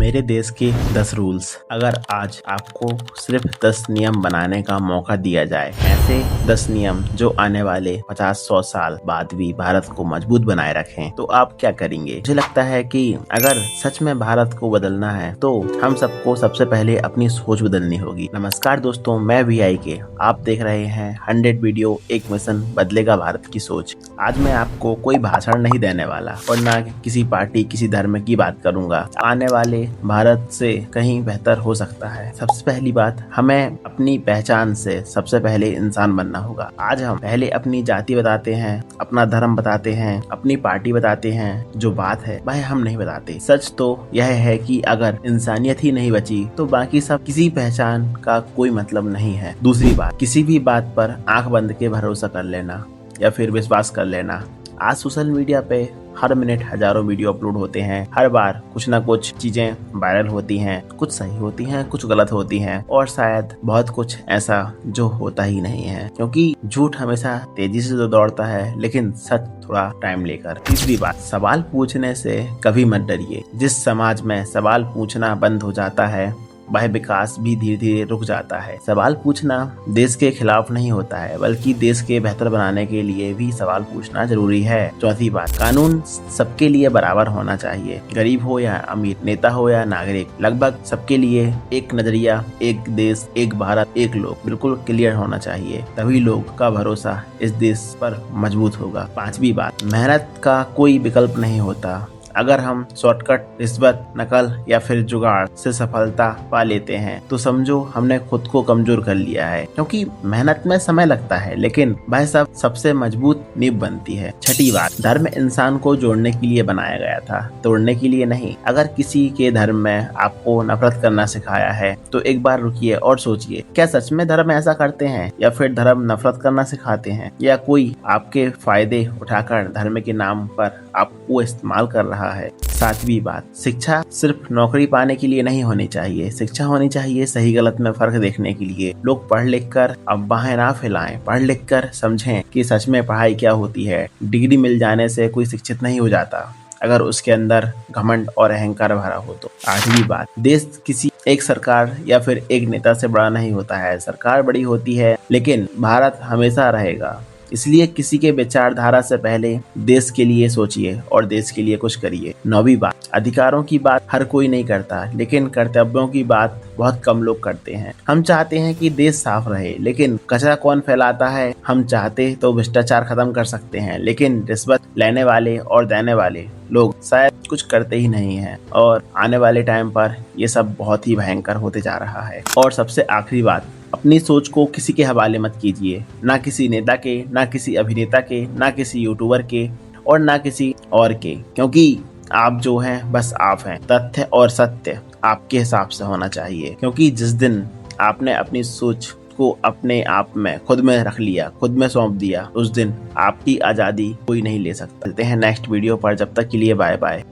मेरे देश के 10 रूल्स। अगर आज आपको सिर्फ 10 नियम बनाने का मौका दिया जाए, ऐसे 10 नियम जो आने वाले 50-100 साल बाद भी भारत को मजबूत बनाए रखें, तो आप क्या करेंगे? मुझे लगता है कि अगर सच में भारत को बदलना है तो हम सबको सबसे पहले अपनी सोच बदलनी होगी। नमस्कार दोस्तों, मैं VI के, आप देख रहे हैं 100 वीडियो एक मिशन बदलेगा भारत की सोच। आज मैं आपको कोई भाषण नहीं देने वाला और ना किसी पार्टी किसी धर्म की बात करूंगा। आने वाले भारत से कहीं बेहतर हो सकता है। सबसे पहली बात, हमें अपनी पहचान से सबसे पहले इंसान बनना होगा। आज हम पहले अपनी जाति बताते हैं, अपना धर्म बताते हैं, अपनी पार्टी बताते हैं, जो बात है वह हम नहीं बताते। सच तो यह है कि अगर इंसानियत ही नहीं बची तो बाकी सब किसी पहचान का कोई मतलब नहीं है। दूसरी बात, किसी भी बात पर आंख बंद के भरोसा कर लेना या फिर विश्वास कर लेना। आज सोशल मीडिया पे हर मिनट हजारों वीडियो अपलोड होते हैं। हर बार कुछ ना कुछ चीजें वायरल होती हैं, कुछ सही होती हैं, कुछ गलत होती हैं और शायद बहुत कुछ ऐसा जो होता ही नहीं है, क्योंकि झूठ हमेशा तेजी से तो दौड़ता है लेकिन सच थोड़ा टाइम लेकर। तीसरी बात, सवाल पूछने से कभी मत डरिए। जिस समाज में सवाल पूछना बंद हो जाता है वह विकास भी धीरे धीरे रुक जाता है। सवाल पूछना देश के खिलाफ नहीं होता है, बल्कि देश के बेहतर बनाने के लिए भी सवाल पूछना जरूरी है। चौथी बात, कानून सबके लिए बराबर होना चाहिए। गरीब हो या अमीर, नेता हो या नागरिक, लगभग सबके लिए एक नजरिया, एक देश, एक भारत, एक लोग बिल्कुल क्लियर होना चाहिए। तभी लोग का भरोसा इस देश पर मजबूत होगा। पांचवी बात, मेहनत का कोई विकल्प नहीं होता। अगर हम शॉर्टकट, रिश्वत, नकल या फिर जुगाड़ से सफलता पा लेते हैं तो समझो हमने खुद को कमजोर कर लिया है, क्योंकि मेहनत में समय लगता है लेकिन वह सब सबसे मजबूत नींव बनती है। छठी बात, धर्म इंसान को जोड़ने के लिए बनाया गया था, तोड़ने के लिए नहीं। अगर किसी के धर्म में आपको नफरत करना सिखाया है तो एक बार रुकिए और सोचिए, क्या सच में धर्म ऐसा करते हैं या फिर धर्म नफरत करना सिखाते हैं, या कोई आपके फायदे उठाकर धर्म के नाम पर आपको इस्तेमाल कर रहा है। सातवीं बात, शिक्षा सिर्फ नौकरी पाने के लिए नहीं होनी चाहिए। शिक्षा होनी चाहिए सही गलत में फर्क देखने के लिए। लोग पढ़ लिख कर अफवाहें ना फैलाएं, पढ़ लिख कर समझें कि सच में पढ़ाई क्या होती है। डिग्री मिल जाने से कोई शिक्षित नहीं हो जाता अगर उसके अंदर घमंड और अहंकार भरा हो तो। आठवीं बात, देश किसी एक सरकार या फिर एक नेता से बड़ा नहीं होता है। सरकार बड़ी होती है लेकिन भारत हमेशा रहेगा। इसलिए किसी के विचारधारा से पहले देश के लिए सोचिए और देश के लिए कुछ करिए। नौवीं बात, अधिकारों की बात हर कोई नहीं करता लेकिन कर्तव्यों की बात बहुत कम लोग करते हैं। हम चाहते हैं कि देश साफ रहे लेकिन कचरा कौन फैलाता है? हम चाहते तो भ्रष्टाचार खत्म कर सकते हैं लेकिन रिश्वत लेने वाले और देने वाले लोग शायद कुछ करते ही नहीं हैं, और आने वाले टाइम पर ये सब बहुत ही भयंकर होते जा रहा है। और सबसे आखिरी बात, अपनी सोच को किसी के हवाले मत कीजिए, ना किसी नेता के, ना किसी अभिनेता के, ना किसी यूट्यूबर के और ना किसी और के, क्योंकि आप जो हैं बस आप हैं। तथ्य और सत्य आपके हिसाब से होना चाहिए, क्योंकि जिस दिन आपने अपनी सोच को अपने आप में खुद में रख लिया, खुद में सौंप दिया, उस दिन आपकी आजादी कोई नहीं ले सकता। चलते हैं नेक्स्ट वीडियो पर, जब तक के लिए बाय बाय।